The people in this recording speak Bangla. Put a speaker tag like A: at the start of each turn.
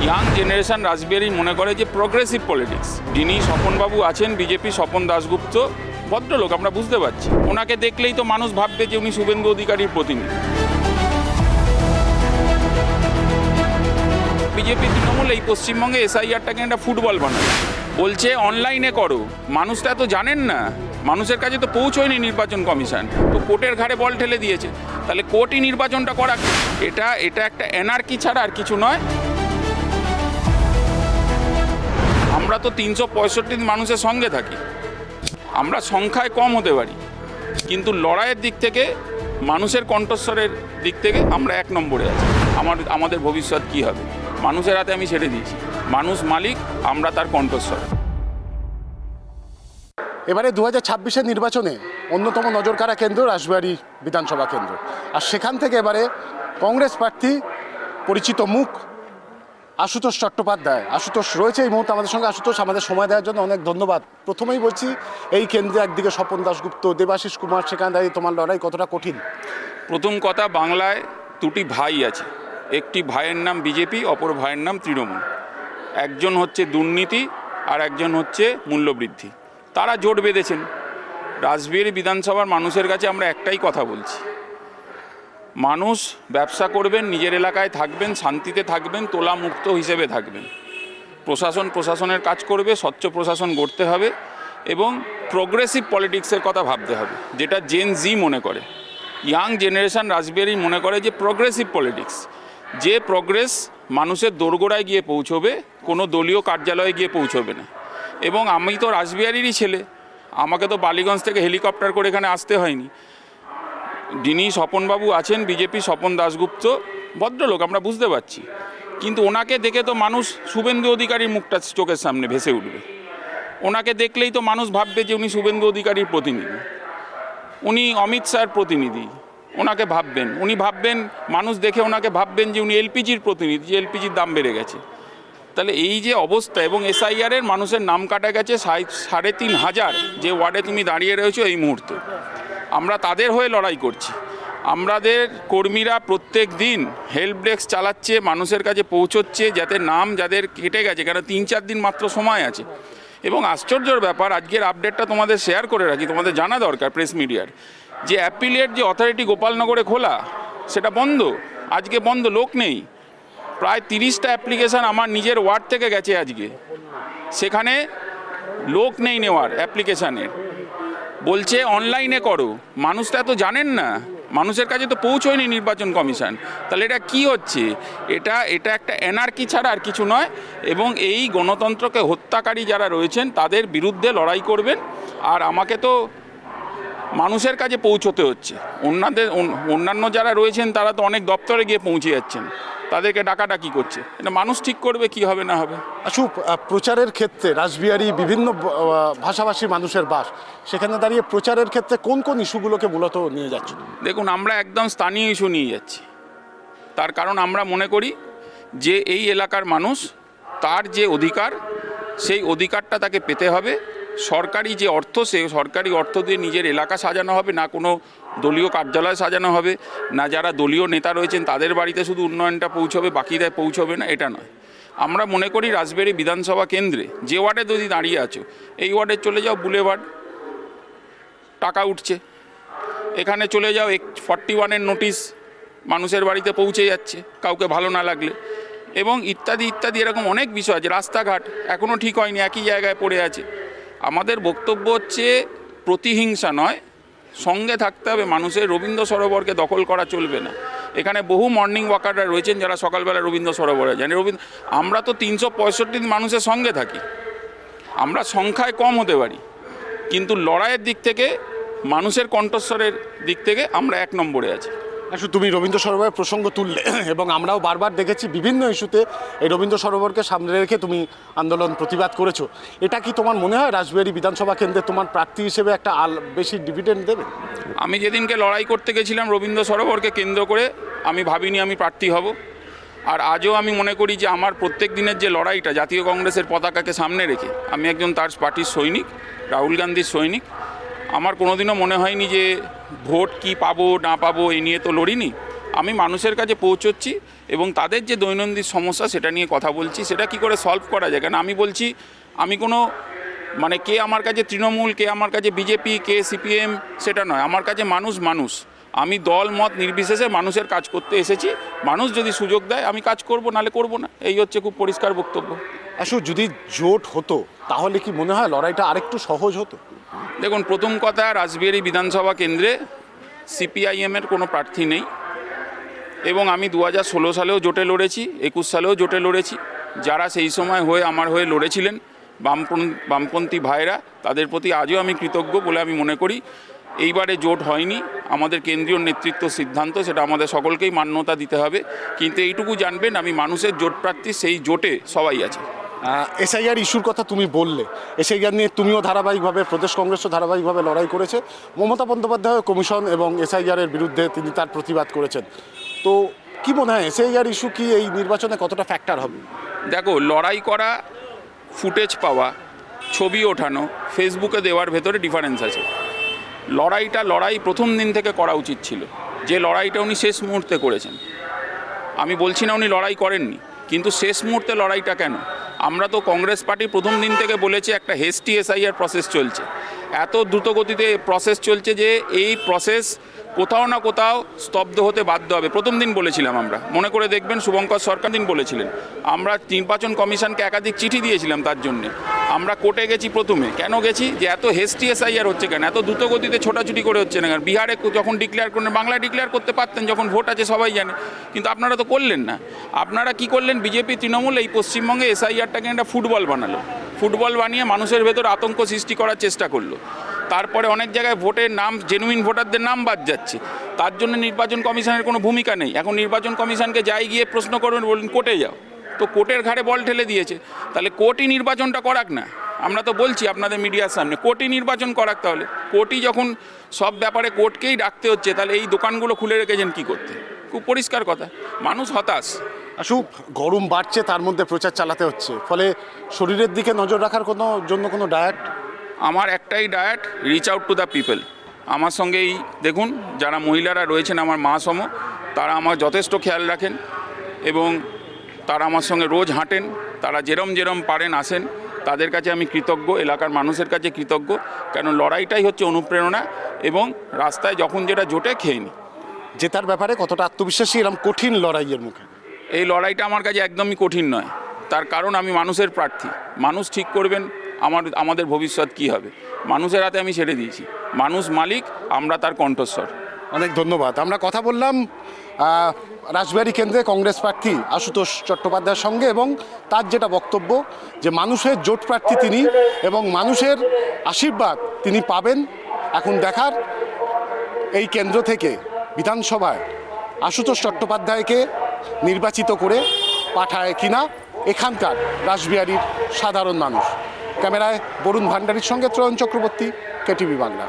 A: ইয়াং জেনারেশন রাসবিহারী মনে করে যে প্রগ্রেসিভ পলিটিক্স। যিনি স্বপনবাবু আছেন বিজেপি, স্বপন দাশগুপ্ত ভদ্রলোক, আমরা বুঝতে পারছি। ওনাকে দেখলেই তো মানুষ ভাববে যে উনি শুভেন্দু অধিকারীর প্রতিনিধি। বিজেপি তৃণমূল এই পশ্চিমবঙ্গে এসআইআরটাকে একটা ফুটবল বানায়, বলছে অনলাইনে করো। মানুষ তো এত জানেন না, মানুষের কাছে তো পৌঁছয়নি নির্বাচন কমিশন, তো কোর্টের ঘাড়ে বল ঠেলে দিয়েছে। তাহলে কোর্টই নির্বাচনটা করা, এটা একটা এনার্কি ছাড়া আর কিছু নয়। আমরা তো 365 মানুষের সঙ্গে থাকি। আমরা সংখ্যায় কম হতে পারি, কিন্তু লড়াইয়ের দিক থেকে, মানুষের কণ্ঠস্বরের দিক থেকে আমরা 1 নম্বরে আছি। আমাদের ভবিষ্যৎ কী হবে মানুষের হাতে আমি ছেড়ে দিয়েছি। মানুষ মালিক, আমরা তার কণ্ঠস্বর।
B: এবারে 2026-এর নির্বাচনে অন্যতম নজরকাড়া কেন্দ্র রাসবিহারী বিধানসভা কেন্দ্র, আর সেখান থেকে এবারে কংগ্রেস প্রার্থী পরিচিত মুখ আশুতোষ চট্টোপাধ্যায়। আশুতোষ রয়েছে এই মুহূর্তে আমাদের সঙ্গে। আশুতোষ, আমাদের সময় দেওয়ার জন্য অনেক ধন্যবাদ। প্রথমেই বলছি, এই কেন্দ্রে একদিকে স্বপন দাশগুপ্ত, দেবাশিস কুমার, সেখানে দাঁড়িয়ে তোমার লড়াই কতটা কঠিন?
A: প্রথম কথা, বাংলায় দুটি ভাই আছে। একটি ভাইয়ের নাম বিজেপি, অপর ভাইয়ের নাম তৃণমূল। একজন হচ্ছে দুর্নীতি আর একজন হচ্ছে মূল্যবৃদ্ধি। তারা জোট বেঁধেছেন। রাসবিহারী বিধানসভার মানুষের কাছে আমরা একটাই কথা বলছি, মানুষ ব্যবসা করবেন, নিজের এলাকায় থাকবেন, শান্তিতে থাকবেন, তোলা মুক্ত হিসেবে থাকবেন। প্রশাসনের কাজ করবে, স্বচ্ছ প্রশাসন গড়তে হবে এবং প্রগ্রেসিভ পলিটিক্সের কথা ভাবতে হবে, যেটা জেন জি মনে করে। ইয়াং জেনারেশন রাসবিহারী মনে করে যে প্রগ্রেসিভ পলিটিক্স, যে প্রগ্রেস মানুষের দোরগোড়ায় গিয়ে পৌঁছবে, কোনো দলীয় কার্যালয়ে গিয়ে পৌঁছবে না। এবং আমি তো রাসবিহারীরই ছেলে, আমাকে তো বালিগঞ্জ থেকে হেলিকপ্টার করে এখানে আসতে হয়নি। যিনি স্বপনবাবু আছেন বিজেপি, স্বপন দাশগুপ্ত ভদ্রলোক, আমরা বুঝতে পারছি। কিন্তু ওনাকে দেখে তো মানুষ শুভেন্দু অধিকারীর মুখটা চোখের সামনে ভেসে উঠবে। ওনাকে দেখলেই তো মানুষ ভাববে যে উনি শুভেন্দু অধিকারীর প্রতিনিধি, উনি অমিত শাহর প্রতিনিধি। ওনাকে ভাববেন, উনি ভাববেন, মানুষ দেখে ওনাকে ভাববেন যে উনি এলপিজির প্রতিনিধি, যে এলপিজির দাম বেড়ে গেছে। তাহলে এই যে অবস্থা, এবং এসআইআরের মানুষের নাম কাটা গেছে 3,500, যে ওয়ার্ডে তুমি দাঁড়িয়ে রয়েছো এই মুহূর্তে, আমরা তাদের হয়ে লড়াই করছি। আমাদের কর্মীরা প্রত্যেক দিন হেল্প ডেস্ক চালাচ্ছে, মানুষের কাছে পৌঁছচ্ছে, যাতে নাম যাদের কেটে গেছে, কারণ 3-4 দিন মাত্র সময় আছে। এবং আশ্চর্যের ব্যাপার, আজকের আপডেটটা তোমাদের শেয়ার করে রাখি, তোমাদের জানা দরকার প্রেস মিডিয়ার, যে অ্যাপিলিয়েট যে অথরিটি গোপালনগরে খোলা, সেটা বন্ধ, আজকে বন্ধ, লোক নেই। প্রায় 30টা অ্যাপ্লিকেশান আমার নিজের ওয়ার্ড থেকে গেছে আজকে, সেখানে লোক নেই নেওয়ার অ্যাপ্লিকেশানের। বলছে অনলাইনে করো। মানুষ তো এত জানেন না, মানুষের কাছে তো পৌঁছয়নি নির্বাচন কমিশন। তাহলে এটা কি হচ্ছে? এটা একটা এনার্কি ছাড়া আর কিছু নয়। এবং এই গণতন্ত্রকে হত্যাকারী যারা রয়েছেন তাদের বিরুদ্ধে লড়াই করবেন। আর আমাকে তো মানুষের কাছে পৌঁছতে হচ্ছে। অন্যান্য যারা রয়েছেন তারা তো অনেক দপ্তরে গিয়ে পৌঁছে যাচ্ছেন, তাদেরকে ডাকাডাকি করছে। এটা মানুষ ঠিক করবে কি হবে না হবে।
B: প্রচারের ক্ষেত্রে রাসবিহারী বিভিন্ন ভাষাভাষী মানুষের বাস, সেখানে দাঁড়িয়ে প্রচারের ক্ষেত্রে কোন কোন ইস্যুগুলোকে মূলত নিয়ে যাচ্ছে?
A: দেখুন, আমরা একদম স্থানীয় ইস্যু নিয়ে যাচ্ছি। তার কারণ আমরা মনে করি যে এই এলাকার মানুষ, তার যে অধিকার, সেই অধিকারটা তাকে পেতে হবে। সরকারি যে অর্থ, সেই সরকারি অর্থ দিয়ে নিজের এলাকা সাজানো হবে, না কোনো দলীয় কার্যালয় সাজানো হবে, না যারা দলীয় নেতা রয়েছেন তাদের বাড়িতে শুধু উন্নয়নটা পৌঁছবে, বাকিদের পৌঁছবে না, এটা নয়। আমরা মনে করি রাসবিহারী বিধানসভা কেন্দ্রে যে ওয়ার্ডে যদি দাঁড়িয়ে আছো, এই ওয়ার্ডে চলে যাও বুলেভার্ড, টাকা উঠছে। এখানে চলে যাও 41-এর নোটিশ মানুষের বাড়িতে পৌঁছে যাচ্ছে কাউকে ভালো না লাগলে, এবং ইত্যাদি ইত্যাদি, এরকম অনেক বিষয় আছে। রাস্তাঘাট এখনও ঠিক হয়নি, একই জায়গায় পড়ে আছে। আমাদের বক্তব্য হচ্ছে প্রতিহিংসা নয়, সঙ্গে থাকতে হবে মানুষের। রবীন্দ্র সরোবরকে দখল করা চলবে না। এখানে বহু মর্নিং ওয়াকাররা রয়েছেন যারা সকালবেলা রবীন্দ্র সরোবরে যান। আমরা তো 365 মানুষের সঙ্গে থাকি। আমরা সংখ্যায় কম হতে পারি, কিন্তু লড়াইয়ের দিক থেকে, মানুষের কণ্ঠস্বরের দিক থেকে আমরা 1 নম্বরে আছি।
B: তুমি রবীন্দ্র সরোবরের প্রসঙ্গ তুললে, এবং আমরাও বারবার দেখেছি বিভিন্ন ইস্যুতে এই রবীন্দ্র সরোবরকে সামনে রেখে তুমি আন্দোলন প্রতিবাদ করেছো। এটা কি তোমার মনে হয় রাসবিহারী বিধানসভা কেন্দ্রে তোমার প্রার্থী হিসেবে একটা বেশি ডিভিডেন্ড দেবে?
A: আমি যেদিনকে লড়াই করতে গেছিলাম রবীন্দ্র সরোবরকে কেন্দ্র করে, আমি ভাবিনি আমি প্রার্থী হব। আর আজও আমি মনে করি যে আমার প্রত্যেক দিনের যে লড়াইটা, জাতীয় কংগ্রেসের পতাকাকে সামনে রেখে, আমি একজন তার পার্টির সৈনিক, রাহুল গান্ধীর সৈনিক। আমার কোনোদিনও মনে হয়নি যে ভোট কি পাবো না পাবো এই নিয়ে তো লড়িনি। আমি মানুষের কাছে পৌঁছচ্ছি এবং তাদের যে দৈনন্দিন সমস্যা সেটা নিয়ে কথা বলছি, সেটা কি করে সলভ করা যায়। কারণ আমি বলছি, আমি কোনো মানে কে আমার কাছে তৃণমূল, কে আমার কাছে বিজেপি, কে সিপিএম, সেটা নয়। আমার কাছে মানুষ। আমি দল মত নির্বিশেষে মানুষের কাজ করতে এসেছি। মানুষ যদি সুযোগ দেয় আমি কাজ করব, নাহলে করব না। এই হচ্ছে খুব পরিষ্কার বক্তব্য।
B: আসলে যদি জোট হতো তাহলে কি মনে হয় লড়াইটা আরেকটু সহজ হতো?
A: দেখুন, প্রথম কথা, রাসবিহারী বিধানসভা কেন্দ্রে সিপিআইএমের কোনো প্রার্থী নেই এবং আমি 2016 সালেও জোটে লড়েছি, 21 সালেও জোটে লড়েছি। যারা সেই সময় আমার হয়ে লড়েছিলেন বামপন্থী ভাইরা, তাদের প্রতি আজও আমি কৃতজ্ঞ বলে আমি মনে করি। এইবারে জোট হয়নি, আমাদের কেন্দ্রীয় নেতৃত্ব সিদ্ধান্ত, সেটা আমাদের সকলকেই মান্যতা দিতে হবে। কিন্তু এইটুকু জানবেন, আমি মানুষের জোট প্রার্থী, সেই জোটে সবাই আছে।
B: এসআইআর ইস্যুর কথা তুমি বললে, এসআইআর নিয়ে তুমিও ধারাবাহিকভাবে, প্রদেশ কংগ্রেসও ধারাবাহিকভাবে লড়াই করেছে। মমতা বন্দ্যোপাধ্যায় কমিশন এবং এসআইআরের বিরুদ্ধে তিনি তার প্রতিবাদ করেছেন। তো কি মনে হয় এসআইআর ইস্যু কি এই নির্বাচনে কতটা ফ্যাক্টর হবে?
A: দেখো, লড়াই করা, ফুটেজ পাওয়া, ছবি ওঠানো, ফেসবুকে দেওয়ার ভেতরে ডিফারেন্স আছে। লড়াই প্রথম দিন থেকে করা উচিত ছিল। যে লড়াইটা উনি শেষ মুহূর্তে করেছেন, আমি বলছি না উনি লড়াই করেননি, কিন্তু শেষ মুহূর্তে লড়াইটা কেন? আমরা তো কংগ্রেস পার্টি প্রথম দিন থেকে বলেছি একটা হেস্টি এসআইআর প্রসেস চলছে, এত দ্রুতগতিতে প্রসেস চলছে যে এই প্রসেস কোথাও না কোথাও স্তব্ধ হতে বাধ্য হবে। প্রথম দিন বলেছিলাম, আমরা মনে করে দেখবেন, শুভঙ্কর সরকার দিন বলেছিলেন। আমরা নির্বাচন কমিশনকে একাধিক চিঠি দিয়েছিলাম তার জন্যে। আমরা কোর্টে গেছি প্রথমে। কেন গেছি? যে এত হেস্টি এসআইআর হচ্ছে কেন, এত দ্রুতগতিতে ছোটাছুটি করে হচ্ছে না কেন? বিহারে যখন ডিক্লেয়ার করেন, বাংলায় ডিক্লেয়ার করতে পারতেন, যখন ভোট আছে সবাই জানে, কিন্তু আপনারা তো করলেন না। আপনারা কি করলেন? বিজেপি তৃণমূল এই পশ্চিমবঙ্গে এসআইআরটাকে একটা ফুটবল বানালো। ফুটবল বানিয়ে মানুষের ভেতর আতঙ্ক সৃষ্টি করার চেষ্টা করলো। তারপরে অনেক জায়গায় ভোটের নাম, জেনুইন ভোটারদের নাম বাদ যাচ্ছে। তার জন্য নির্বাচন কমিশনের কোনো ভূমিকা নেই। এখন নির্বাচন কমিশনকে যাই গিয়ে প্রশ্ন করবেন, বলুন কোর্টে যাও, তো কোর্টের ঘাড়ে বল ঠেলে দিয়েছে। তাহলে কোর্টই নির্বাচনটা করাক না। আমরা তো বলছি আপনাদের মিডিয়ার সামনে, কোর্টই নির্বাচন করাক। তাহলে কোর্টই যখন সব ব্যাপারে কোর্টকেই ডাকতে হচ্ছে, তাহলে এই দোকানগুলো খুলে রেখেছেন কি করতে? খুব পরিষ্কার কথা, মানুষ হতাশ।
B: গরম বাড়ছে, তার মধ্যে প্রচার চালাতে হচ্ছে, ফলে শরীরের দিকে নজর রাখার জন্য কোনো ডায়েট?
A: আমার একটাই diet, reach out to the people. আমার সঙ্গেই দেখুন, যারা মহিলারা রয়েছেন আমার মা সম, তারা আমার যথেষ্ট খেয়াল রাখেন এবং তারা আমার সঙ্গে রোজ হাঁটেন। তারা যেরম পারেন আসেন। তাদের কাছে আমি কৃতজ্ঞ, এলাকার মানুষের কাছে কৃতজ্ঞ। কারণ লড়াইটাই হচ্ছে অনুপ্রেরণা এবং রাস্তায় যখন যেটা জোটে খেয়ে নি।
B: জেতার ব্যাপারে কতটা আত্মবিশ্বাসী এরকম কঠিন লড়াইয়ের মুখে?
A: এই লড়াইটা আমার কাছে একদমই কঠিন নয়। তার কারণ আমি মানুষের প্রার্থী। মানুষ ঠিক করবেন আমাদের ভবিষ্যৎ কি হবে। মানুষের হাতে আমি ছেড়ে দিয়েছি। মানুষ মালিক, আমরা তার কণ্ঠস্বর।
B: অনেক ধন্যবাদ। আমরা কথা বললাম রাসবিহারী কেন্দ্রে কংগ্রেস প্রার্থী আশুতোষ চট্টোপাধ্যায়ের সঙ্গে, এবং তার যেটা বক্তব্য যে মানুষের জোট প্রার্থী তিনি এবং মানুষের আশীর্বাদ তিনি পাবেন। এখন দেখার এই কেন্দ্র থেকে বিধানসভায় আশুতোষ চট্টোপাধ্যায়কে নির্বাচিত করে পাঠায় কিনা এখানকার রাসবিহারীর সাধারণ মানুষ। ক্যামেরায় বরুণ ভান্ডারীর সঙ্গে ত্রয়ন চক্রবর্তী, কেটিভি বাংলা।